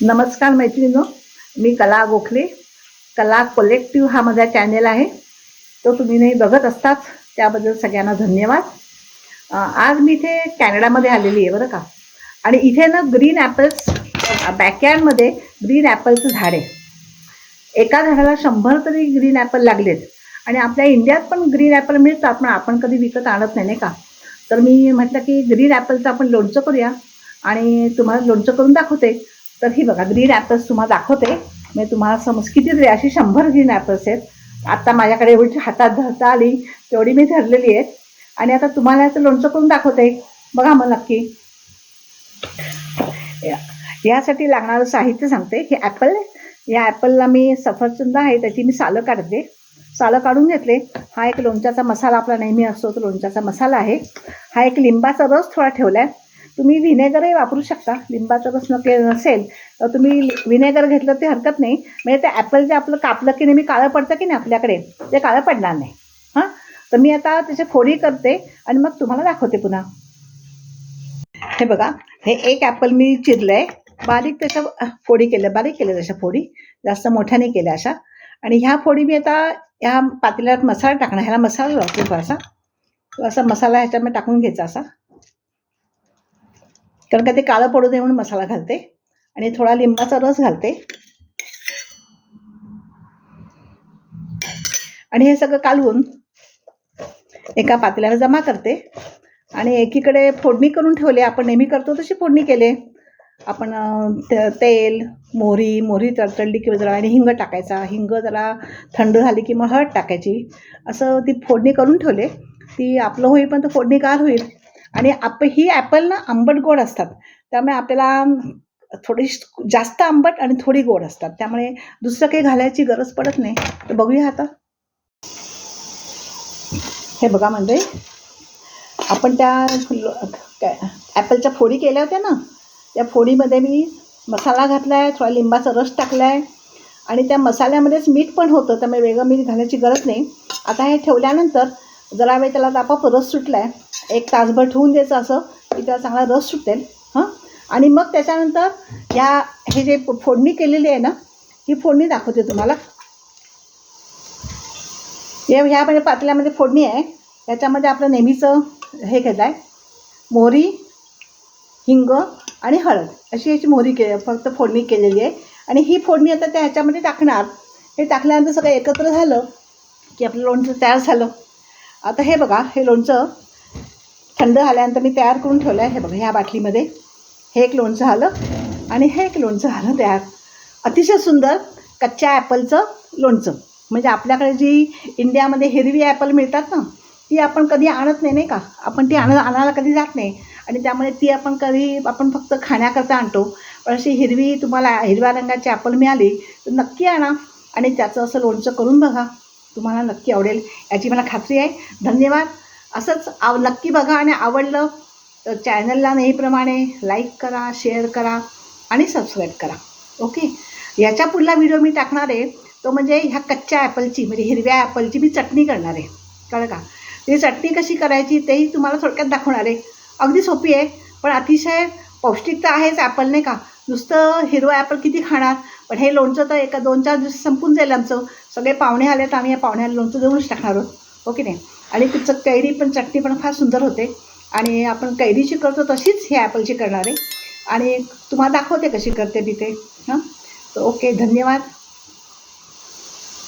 नमस्कार मैत्रिणींनो, मी कला गोखले. कला कलेक्टिव्ह हा माझा चॅनेल आहे, तो तुम्ही नाही बघत असतात, त्याबद्दल सगळ्यांना धन्यवाद. आज मी इथे कॅनडामध्ये आलेली आहे बरं का. आणि इथे ना ग्रीन ॲपल्स, बॅकयार्डमध्ये ग्रीन ॲपलचं झाड आहे. एका झाडाला 100 तरी ग्रीन ॲपल लागलेत. आणि आपल्या इंडियात पण ग्रीन ॲपल मिळतात, पण आपण कधी विकत आणत नाही का. तर मी म्हटलं की ग्रीन ॲपलचं आपण लोणचं करूया आणि तुम्हाला लोणचं करून दाखवते. तर ही बघा ग्रीन ॲपल्स तुम्हाला दाखवते. मी तुम्हाला समज कितीतरी अशी 100 ग्रीन ॲपल्स आहेत. आता माझ्याकडे एवढी हातात धरता आली तेवढी मी धरलेली आहेत. आणि आता तुम्हाला याचं लोणचं करून दाखवते. बघा मग नक्की. यासाठी लागणारं साहित्य सांगते. हे ॲपल, या ॲपलला मी सफरचंद आहे त्याची मी सालं काढते. सालं काढून घेतले. हा एक लोणच्याचा मसाला आपला नेहमी असतो, तो लोणच्याचा मसाला आहे. हा एक लिंबाचा रस थोडा ठेवला आहे. तुम्ही व्हिनेगरही वापरू शकता. लिंबाचा रस नसेल तर तुम्ही व्हिनेगर घेतलं ते हरकत नाही. म्हणजे ते ॲपल जे आपलं कापलं की नेहमी काळं पडतं की नाही आपल्याकडे, ते काळं पडणार नाही. हां, तर मी आता त्याची फोडी करते आणि मग तुम्हाला दाखवते पुन्हा. हे बघा, हे एक ॲपल मी चिरलं आहे. बारीक त्याच्या फोडी केल्या, बारीक केल्या त्याच्या फोडी, जास्त मोठ्या नाही केल्या अशा. आणि ह्या फोडी मी आता ह्या पातेल्यात मसाला टाकणार. ह्याला मसाला लावतो थोडासा. असा मसाला ह्याच्यामध्ये टाकून घ्यायचा असा, कारण का ते काळं पडू नये म्हणून मसाला घालते. आणि थोडा लिंबाचा रस घालते. आणि हे सगळं कालवून एका पातेल्याला जमा करते. आणि एकीकडे फोडणी करून ठेवले. आपण नेहमी करतो तशी फोडणी केले. आपण तेल, मोहरी तडतडली की जरा, आणि हिंग टाकायचा. हिंग जरा थंड झाली की मग हळद टाकायची. असं ती फोडणी करून ठेवले. ती आपलं होईपर्यंत फोडणी गार होईल. आणि ही ॲपल ना आंबट गोड असतात, त्यामुळे आपल्याला थोडी जास्त आंबट आणि थोडी गोड असतात, त्यामुळे दुसरं काही घालायची गरज पडत नाही. तर बघूया आता. हे बघा, म्हणजे आपण त्या ॲपलच्या फोडी केल्या होत्या ना, त्या फोडीमध्ये मी मसाला घातला आहे, थोडा लिंबाचा रस टाकला आहे. आणि त्या मसाल्यामध्येच मीठ पण होतं, त्यामुळे वेगळं मीठ घालायची गरज नाही. आता हे ठेवल्यानंतर जरा वेळ त्याला आपोआप रस सुटला आहे. 1 तासभर ठेवून द्यायचं असं की त्याला चांगला रस सुटेल. आणि मग त्याच्यानंतर हे जे फोडणी केलेली आहे ना, ही फोडणी दाखवते तुम्हाला. ह्या म्हणजे पातेल्यामध्ये फोडणी आहे. याच्यामध्ये आपलं नेहमीचं हे घेत आहे, मोहरी, हिंग आणि हळद, अशी याची फक्त फोडणी केलेली आहे. आणि ही फोडणी आता त्या ह्याच्यामध्ये टाकणार. हे टाकल्यानंतर सगळं एकत्र झालं की आपलं लोणचं तयार झालं. आता हे बघा, हे लोणचं थंड झाल्यानंतर मी तयार करून ठेवलं आहे. हे बघा, ह्या बाटलीमध्ये हे एक लोणचं झालं आणि हे एक लोणचं झालं तयार. अतिशय सुंदर कच्च्या ॲपलचं लोणचं. म्हणजे आपल्याकडे जी इंडियामध्ये हिरवी ॲपल मिळतात ना, ती आपण कधी आणत नाही का. आपण ती आणायला कधी जात नाही. आणि त्यामुळे ती आपण फक्त खाण्याकरता आणतो. पण अशी तुम्हाला हिरव्या रंगाची ॲपल मिळाली तर नक्की आणा आणि त्याचं असं लोणचं करून बघा. तुम्हाला नक्की आवडेल याची मला खात्री आहे. धन्यवाद. असंच नक्की बघा. आणि आवडलं तर चॅनलला नेहमीप्रमाणे लाईक करा, शेअर करा आणि सबस्क्राईब करा. ओके. याच्या पुढला व्हिडिओ मी टाकणार आहे तो म्हणजे ह्या कच्च्या ॲपलची, म्हणजे हिरव्या ॲपलची मी चटणी करणार आहे. कळलं का. ती चटणी कशी करायची तेही तुम्हाला थोडक्यात दाखवणार आहे. अगदी सोपी आहे, पण अतिशय पौष्टिक तर आहेच ॲपल, नाही का. नुसतं हिरवं ॲपल किती खाणार. पण हे लोणचं तर 1-2-4 दिवस संपून जाईल आमचं. सगळे पाहुणे आले तर आम्ही या पाहुण्याला लोणचं देऊनच टाकणार आहोत. ओके नाही. आणि तिचं कैरी पण चटणी पण फार सुंदर होते. आणि आपण कैरीची करतो तशीच हे ॲपलची करणार आहे. आणि तुम्हाला दाखवते कशी करते मी ते. तर ओके, धन्यवाद.